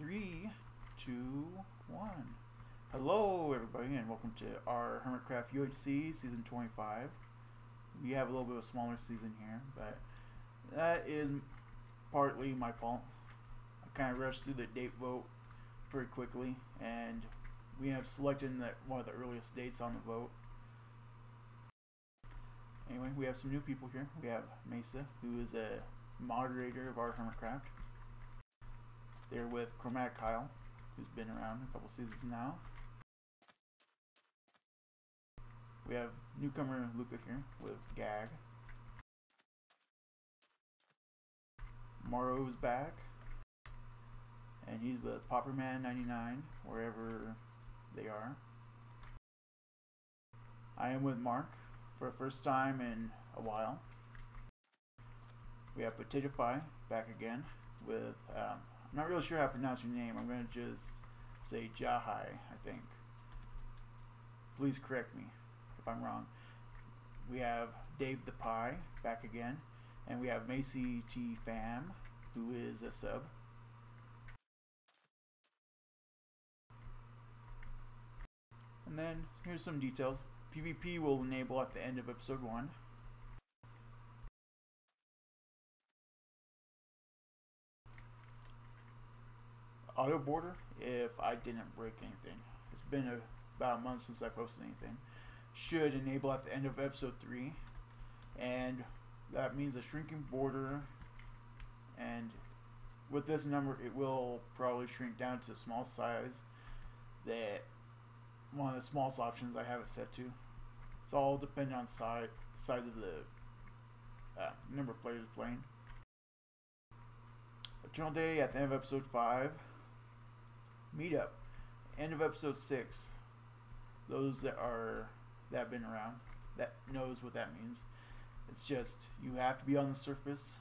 3, 2, 1. Hello everybody and welcome to our Hermitcraft UHC Season 25. We have a little bit of a smaller season here, but that is partly my fault. I kind of rushed through the date vote pretty quickly, and we have selected one of the earliest dates on the vote. Anyway, we have some new people here. We have Mesa, who is a moderator of our Hermitcraft. They're with Chromatic Kyle, who's been around a couple seasons now. We have newcomer Luca here with Gag. Morrow is back, and he's with Popperman99, wherever they are. I am with Mark for the first time in a while. We have Potato Fi back again with, I'm not really sure how to pronounce your name. I'm going to just say Jahai, I think. Please correct me if I'm wrong. We have Dave the Pie back again, and we have Macy T Fam, who is a sub. And then here's some details. PvP will enable at the end of episode 1. Auto border if I didn't break anything. It's been about a month since I posted anything. Should enable at the end of episode 3, and that means a shrinking border, and with this number it will probably shrink down to a small size. That one of the smallest options I have it set to. It's all dependent on size of the number of players playing. Eternal Day at the end of episode 5. Meetup, end of episode 6. Those that have been around that knows what that means. It's just you have to be on the surface,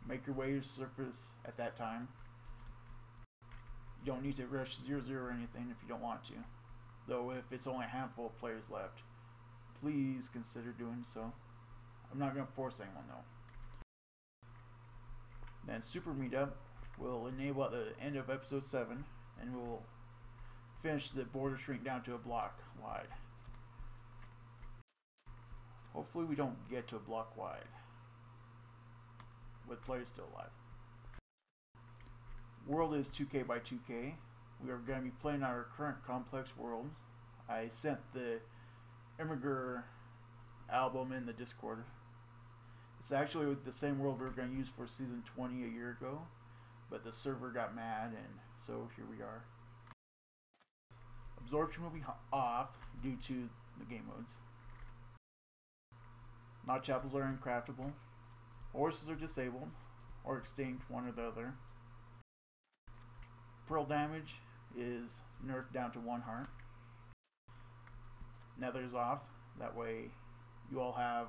make your way to the surface at that time. You don't need to rush 0-0 or anything if you don't want to, though if it's only a handful of players left, please consider doing so. I'm not going to force anyone though. Then Super Meetup will enable at the end of episode 7, and we'll finish the border shrink down to a block wide. Hopefully we don't get to a block wide with players still alive. World is 2K by 2K. We are going to be playing our current complex world. I sent the Immigrant album in the Discord. It's actually the same world we were going to use for season 20 a year ago, but the server got mad, and so here we are. Absorption will be off due to the game modes. Notch apples are uncraftable. Horses are disabled or extinct, one or the other. Pearl damage is nerfed down to 1 heart. Nether's off. That way you all have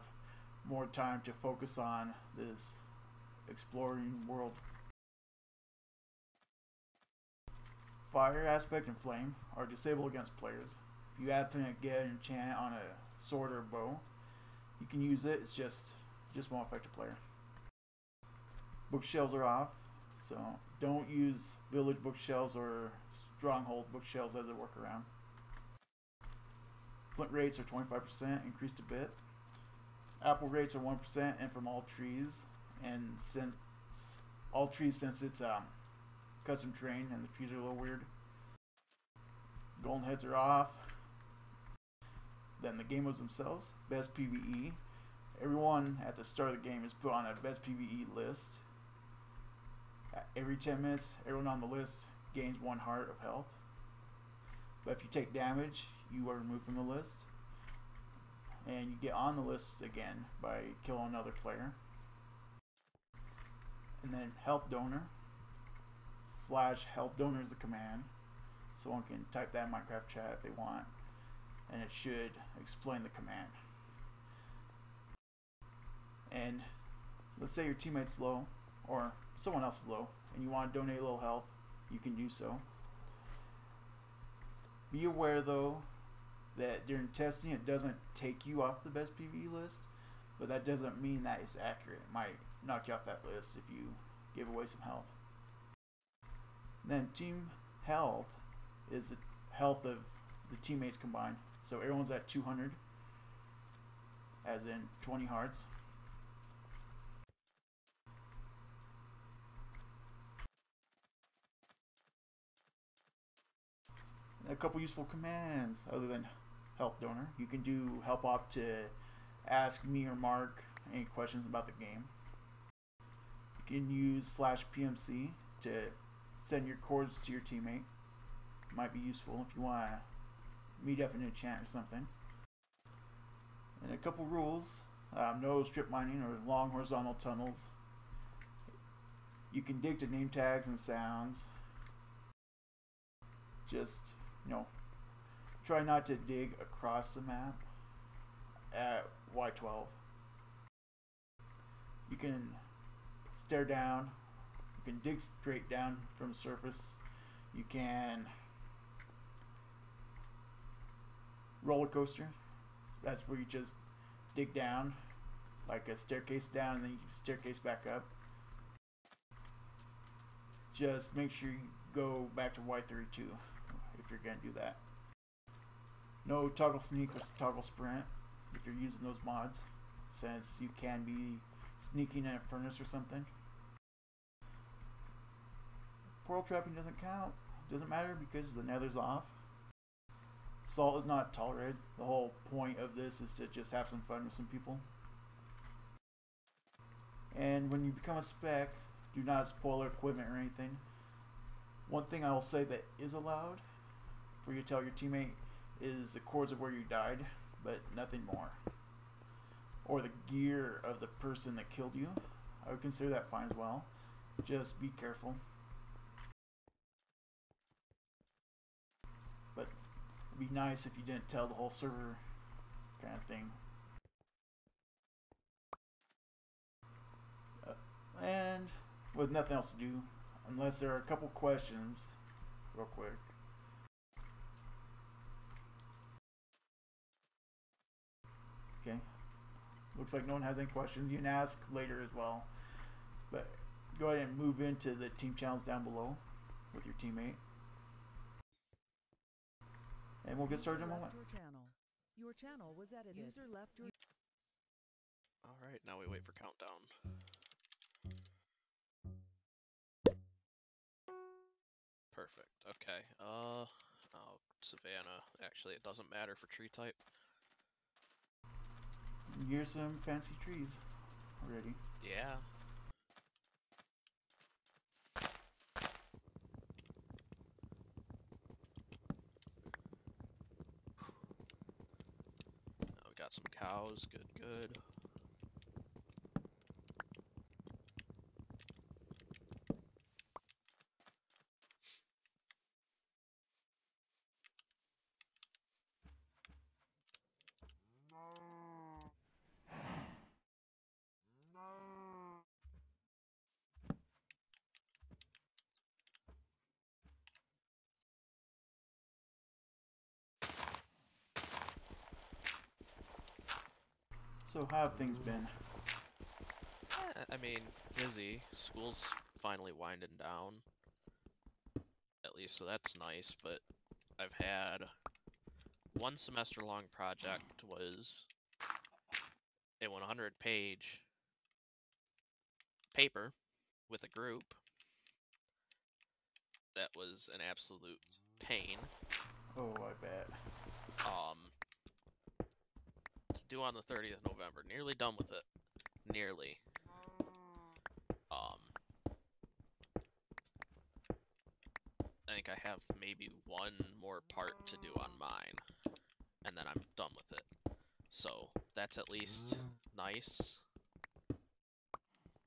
more time to focus on this exploring world. Fire, aspect, and flame are disabled against players. If you happen to get an enchant on a sword or bow, you can use it. It's just won't affect a player. Bookshelves are off, so don't use village bookshelves or stronghold bookshelves as a workaround. Flint rates are 25%, increased a bit. Apple rates are 1% and from all trees, and since it's custom terrain and the trees are a little weird. Golden heads are off. Then the game modes themselves. Best PvE. Everyone at the start of the game is put on a best PvE list. Every 10 minutes, everyone on the list gains 1 heart of health. But if you take damage, you are removed from the list. And you get on the list again by killing another player. And then health donor. /health donor is the command. Someone can type that in Minecraft chat if they want, and it should explain the command. And let's say your teammate's low, or someone else is low, and you want to donate a little health, you can do so. Be aware though that during testing it doesn't take you off the best PvE list, but that doesn't mean that it's accurate. It might knock you off that list if you give away some health. Then team health is the health of the teammates combined. So everyone's at 200, as in 20 hearts. A couple useful commands other than help donor. You can do help op to ask me or Mark any questions about the game. You can use /PMC to send your chords to your teammate. Might be useful if you want to meet up in a chat or something. And a couple rules. No strip mining or long horizontal tunnels. You can dig to name tags and sounds. Just, try not to dig across the map at Y12. You can stare down. You can dig straight down from the surface. You can roller coaster. That's where you just dig down, like a staircase down, and then you staircase back up. Just make sure you go back to Y32 if you're going to do that. No toggle sneak or toggle sprint if you're using those mods, since you can be sneaking in a furnace or something. Portal trapping doesn't count. Doesn't matter because the nether's off. Salt is not tolerated. The whole point of this is to just have some fun with some people. And when you become a spec, do not spoil equipment or anything. One thing I will say that is allowed for you to tell your teammate is the chords of where you died, but nothing more. Or the gear of the person that killed you. I would consider that fine as well. Just be careful. But it'd be nice if you didn't tell the whole server kind of thing. And with nothing else to do, unless there are a couple questions, real quick. Okay. Looks like no one has any questions. You can ask later as well. But go ahead and move into the team channels down below with your teammate. And we'll get started in a moment. Your channel was edited. User left your... Alright, now we wait for countdown. Perfect. Okay. Oh, Savannah. Actually, it doesn't matter for tree type. Here's some fancy trees already. Yeah. Now we got some cows. Good, good. So how have things been? I mean, busy. School's finally winding down. At least, so that's nice, but I've had one semester-long project was a 100-page paper with a group that was an absolute pain. Oh, I bet. It's due on the 30th of November. Nearly done with it. Nearly. I think I have maybe one more part to do on mine, and then I'm done with it. So that's at least nice.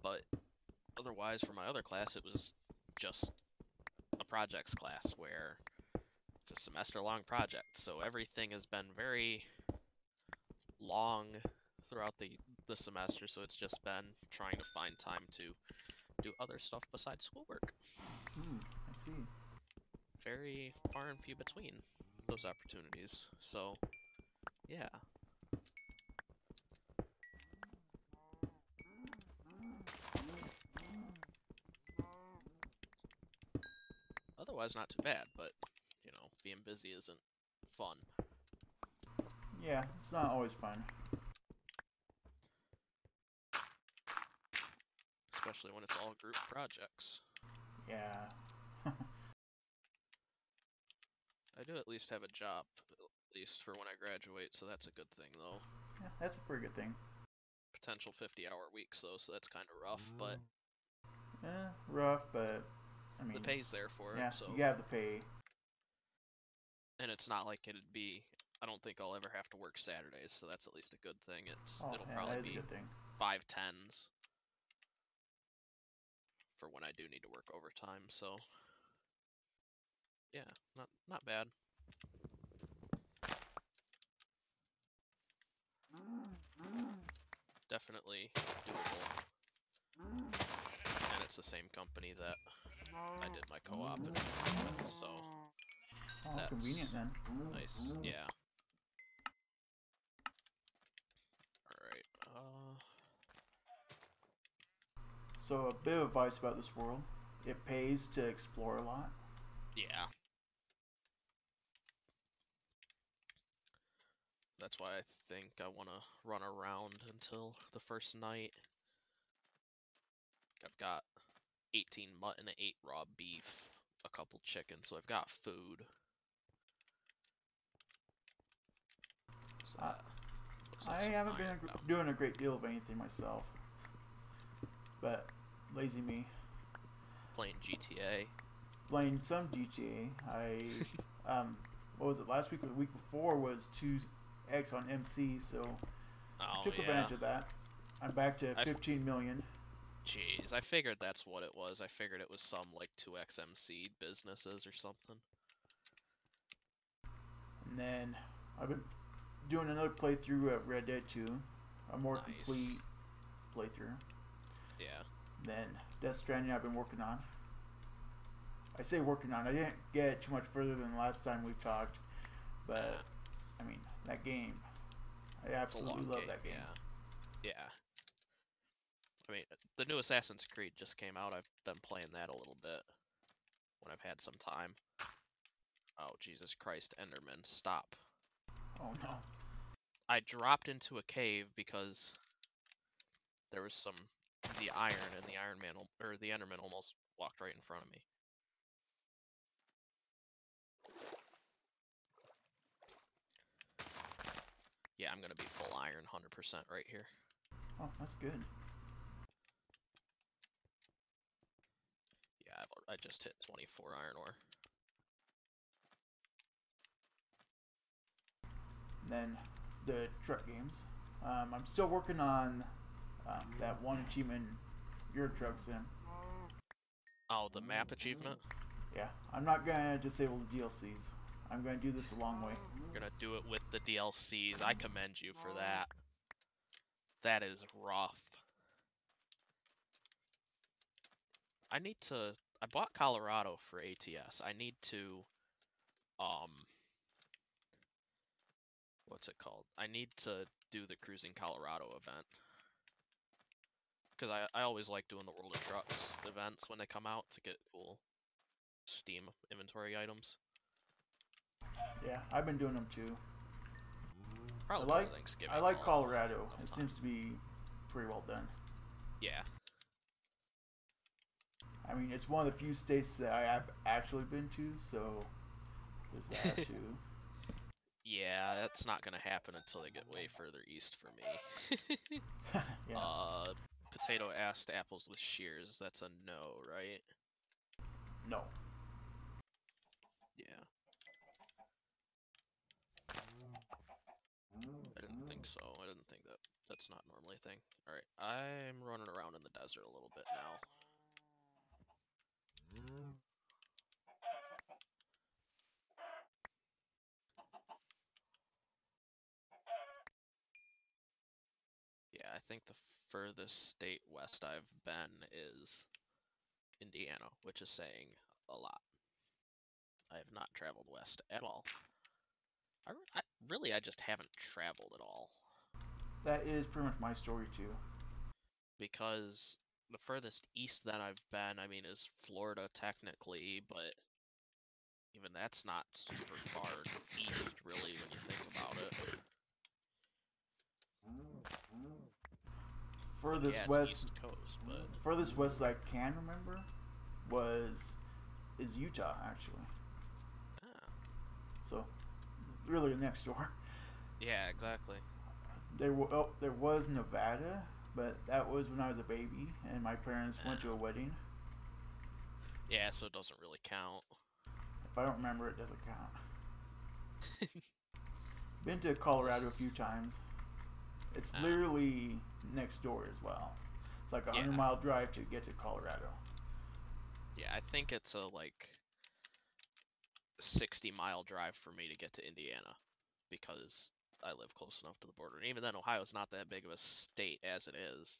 But otherwise, for my other class, it was just a projects class where it's a semester-long project. So everything has been very long throughout the semester, so it's just been trying to find time to do other stuff besides schoolwork. I see. Very far and few between those opportunities. So, yeah. otherwise not too bad, but, you know, being busy isn't fun. Yeah, it's not always fun. Especially when it's all group projects. Yeah. I do at least have a job, at least for when I graduate, so that's a good thing, though. Yeah, that's a pretty good thing. Potential 50-hour weeks, though, so that's kind of rough, but... rough, but, I mean... The pay's there for it, yeah, so... you have to pay. And it's not like it'd be... I don't think I'll ever have to work Saturdays, so that's at least a good thing. It'll probably that is be a good thing. 5/10s for when I do need to work overtime, so... Yeah, not bad. Definitely doable. And it's the same company that I did my co-op with, so that's convenient then. nice. Yeah. Alright, So a bit of advice about this world. It pays to explore a lot. yeah. That's why I think I want to run around until the first night. I've got 18 mutton, 8 raw beef, a couple chickens, so I've got food. I haven't been doing a great deal of anything myself, but lazy me. Playing GTA. Playing some GTA. What was it, last week or the week before was 2x on MC, so I took advantage of that. I'm back to 15 million. Jeez, I figured that's what it was. I figured it was some like 2xMC businesses or something. And then I've been doing another playthrough of Red Dead 2, a more complete playthrough. Yeah. Then Death Stranding I've been working on. I say working on. I didn't get too much further than the last time we've talked, but I mean that game. I absolutely love that game. Yeah. I mean, the new Assassin's Creed just came out. I've been playing that a little bit when I've had some time. Oh, Jesus Christ, Enderman, stop. Oh no. I dropped into a cave because there was the iron, and the Enderman almost walked right in front of me. Yeah, I'm gonna be full iron 100% right here. Oh, that's good. Yeah, I just hit 24 iron ore. And then the truck games. I'm still working on that one achievement, Euro Truck Sim. Oh, the map achievement? Yeah, I'm not gonna disable the DLCs. I'm gonna do this a long way. You're gonna do it with the DLCs. I commend you for that. That is rough. I bought Colorado for ATS. I need to, what's it called? I need to do the Cruising Colorado event. Because I always like doing the World of Trucks events when they come out to get cool Steam inventory items. Yeah, I've been doing them too. Probably I like Colorado. It seems to be pretty well done. Yeah. I mean, it's one of the few states that I have actually been to, so there's that too. Yeah, that's not gonna happen until they get way further east for me. Yeah. Potato asked apples with shears. That's a no, right? No. Yeah. I didn't think so. I didn't think that's not normally a thing. Alright, I'm running around in the desert a little bit now. Yeah, I think the furthest state west I've been is Indiana, which is saying a lot. I have not traveled west at all. I just haven't traveled at all. That is pretty much my story too. Because the furthest east that I've been, I mean, is Florida technically, but even that's not super far east, really, when you think about it. Furthest Yeah, it's west, East Coast, but furthest west I can remember is Utah actually. ah, So really next door. yeah, exactly. There was Nevada, but that was when I was a baby and my parents went to a wedding. Yeah, so it doesn't really count. If I don't remember, it doesn't count. Been to Colorado a few times. It's literally next door as well. It's like a Yeah. 100-mile drive to get to Colorado. Yeah, I think it's a like 60-mile drive for me to get to Indiana because I live close enough to the border. And even then, Ohio's not that big of a state as it is.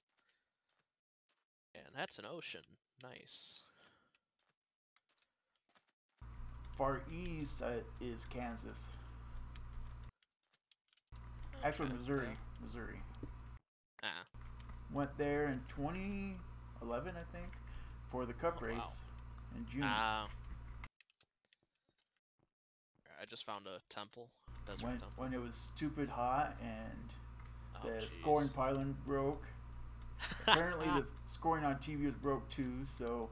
And that's an ocean. Nice. Far east is Kansas. Actually, Okay, Missouri. yeah. Missouri. Ah. Went there in 2011, I think, for the Cup Oh, wow. race in June. I just found a temple. Desert temple. When it was stupid hot and the geez. scoring pylon broke. Apparently, the scoring on TV was broke too, so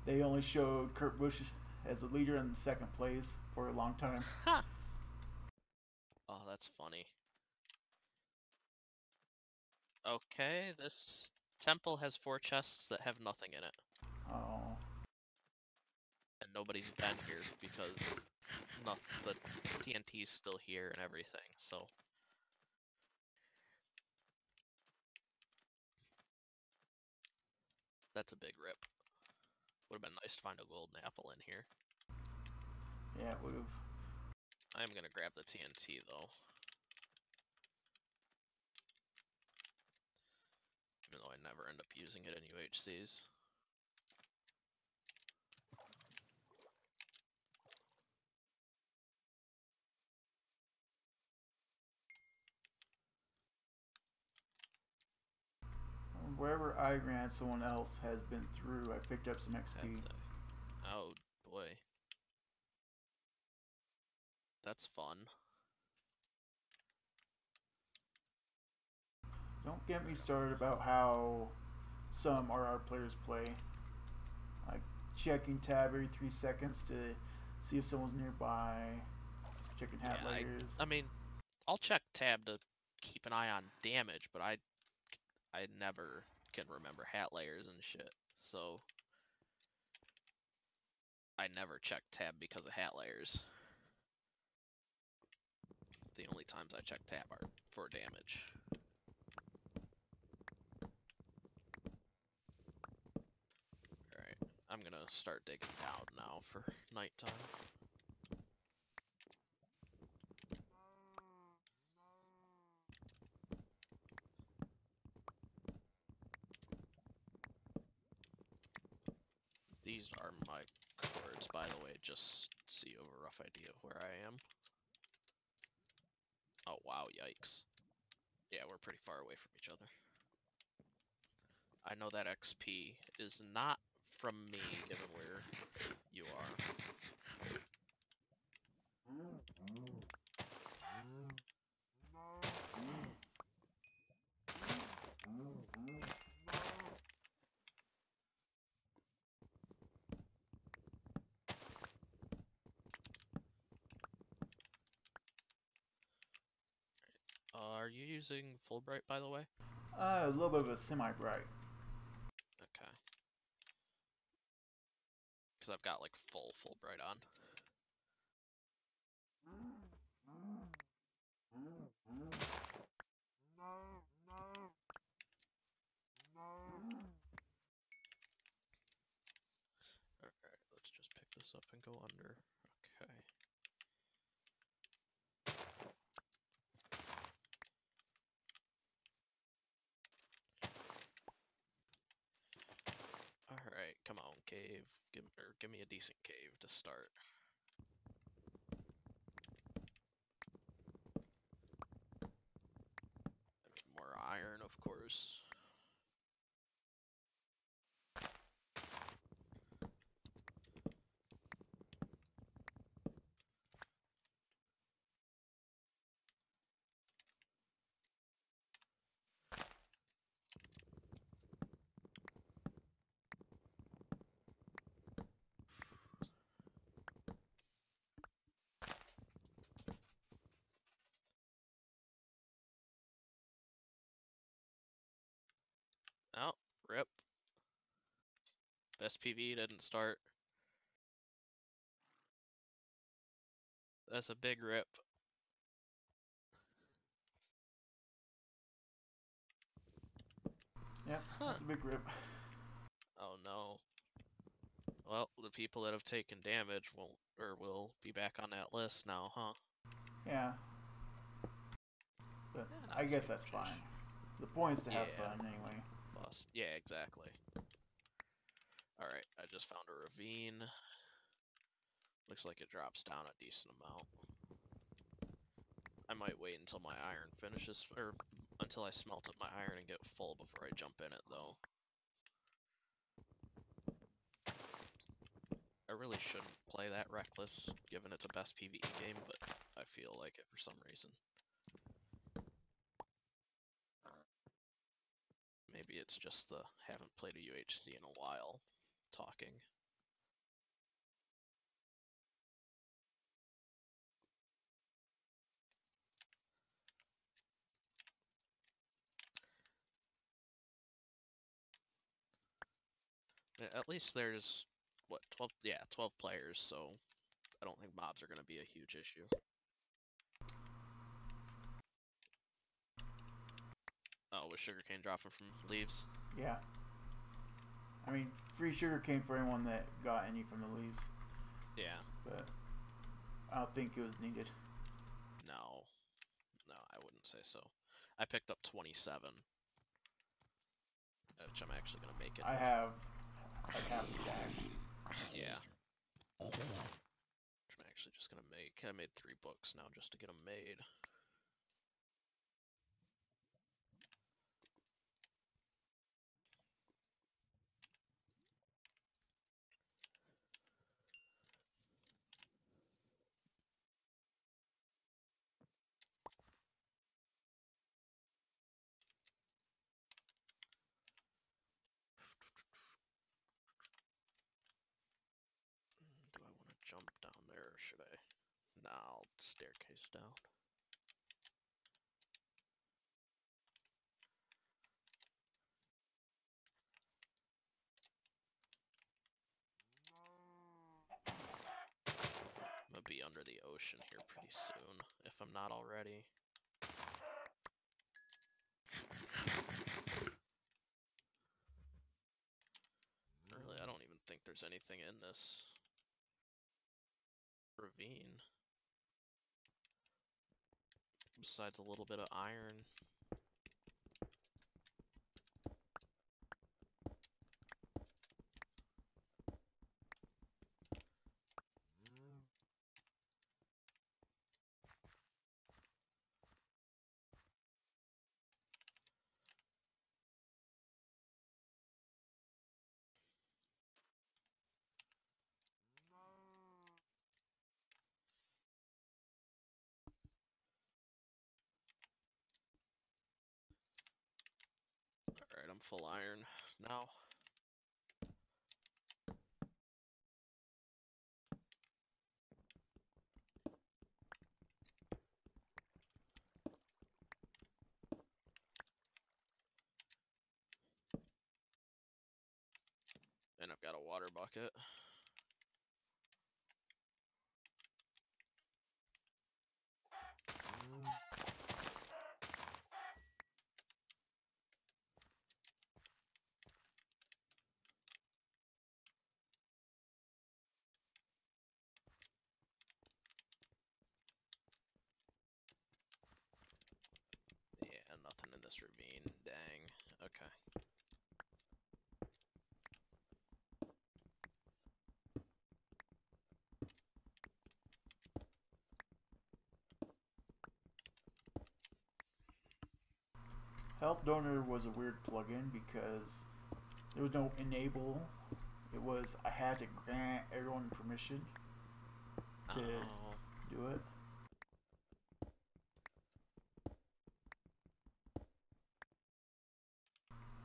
they only showed Kurt Busch as the leader in second place for a long time. Oh, that's funny. Okay, this temple has 4 chests that have nothing in it. Oh. And nobody's been here because the TNT's still here and everything, so. That's a big rip. Would have been nice to find a golden apple in here. Yeah, it would have. I am gonna grab the TNT though. Even though I never end up using it in UHCs. Wherever I ran, someone else has been through. I picked up some XP. Oh boy. That's fun. Don't get me started about how some RR players play. Like checking tab every 3 seconds to see if someone's nearby. Checking hat layers. I mean, I'll check tab to keep an eye on damage, but I never can remember hat layers and shit. So I never check tab because of hat layers. The only times I check tab are for damage. Alright, I'm gonna start digging down now for nighttime. These are my cords, by the way, just so you have a rough idea of where I am. Oh wow, yikes. Yeah, we're pretty far away from each other. I know that XP is not from me, given where you are. Are you using Fulbright, by the way? A little bit of a semi-bright. Okay. Because I've got like full Fulbright on. Alright, let's just pick this up and go under. Okay. Alright, come on, cave. Give me a decent cave to start. More iron, of course. SPV didn't start. That's a big rip. Yep, that's a big rip. Oh no. Well, the people that have taken damage will be back on that list now, huh? Yeah. But Yeah, I guess that's fine. The point is to have fun anyway. Bust. Yeah, exactly. Alright, I just found a ravine. Looks like it drops down a decent amount. I might wait until my iron finishes, or until I smelt up my iron and get full before I jump in it, though. I really shouldn't play that reckless, given it's a best PvE game, but I feel like it for some reason. Maybe it's just the haven't played a UHC in a while talking. At least there's, what, 12? Yeah, 12 players, so I don't think mobs are going to be a huge issue. Oh, was sugarcane dropping from leaves? Yeah. I mean, free sugarcane for anyone that got any from the leaves. Yeah. But I don't think it was needed. No. No, I wouldn't say so. I picked up 27. Which I'm actually going to make it. I have like half a stack. Yeah. Which I'm actually just going to make. I made 3 books now just to get them made. Do I want to jump down there or should I? Nah, I'll staircase down. I'm gonna be under the ocean here pretty soon, if I'm not already. Really, I don't even think there's anything in this ravine. Besides a little bit of iron. Alright, I'm full iron now. And I've got a water bucket. Yeah, nothing in this ravine. Dang. Okay. Health Donor was a weird plugin because there was no enable. It was I had to grant everyone permission to do it.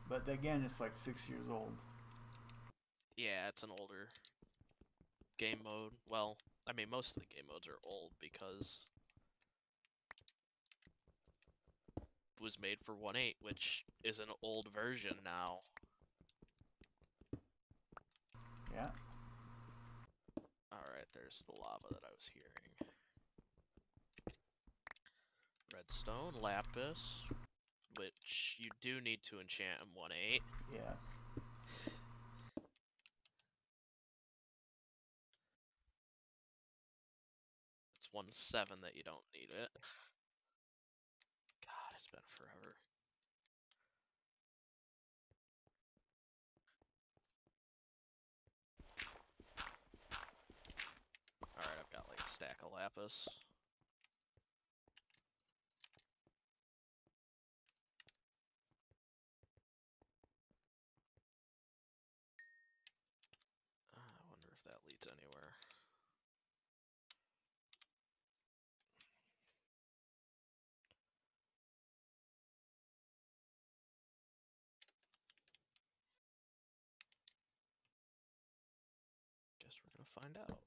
But again, it's like 6 years old. Yeah, it's an older game mode. Well, I mean, most of the game modes are old because it was made for 1.8, which is an old version now. Yeah. Alright, there's the lava that I was hearing. Redstone, lapis, which you do need to enchant in 1.8. Yeah. It's 1.7 that you don't need it. God, it's been forever. Alright, I've got like a stack of lapis. I wonder if that leads anywhere. Guess we're gonna find out.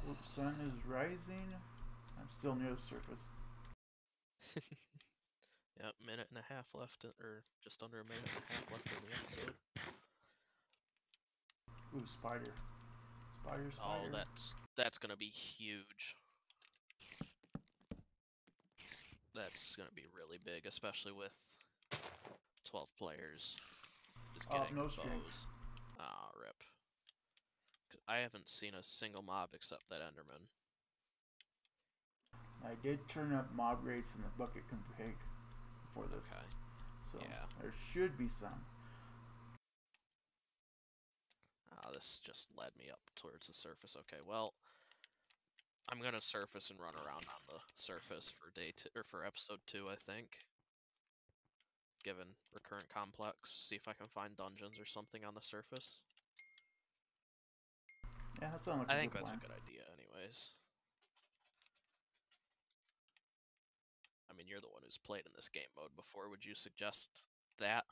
Oops, sun is rising. I'm still near the surface. Yep, minute and a half left, or just under a minute and a half left in the episode. Ooh, spider. Spider, spider. Oh, that's gonna be huge. That's gonna be really big, especially with 12 players. Just getting no string. bows. Ah, rip. 'Cause I haven't seen a single mob except that Enderman. I did turn up mob rates in the bucket config before this. Okay. So Yeah. there should be some. Ah, this just led me up towards the surface. Okay, well, I'm gonna surface and run around on the surface for for episode 2, I think. Given recurrent complex, see if I can find dungeons or something on the surface. Yeah, that sounds like I a think good that's plan. a good idea, anyways. I mean, you're the one who's played in this game mode before. Would you suggest that?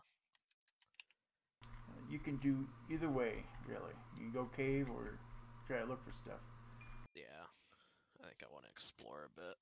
You can do either way, really. You can go cave or try to look for stuff. Yeah, I think I want to explore a bit.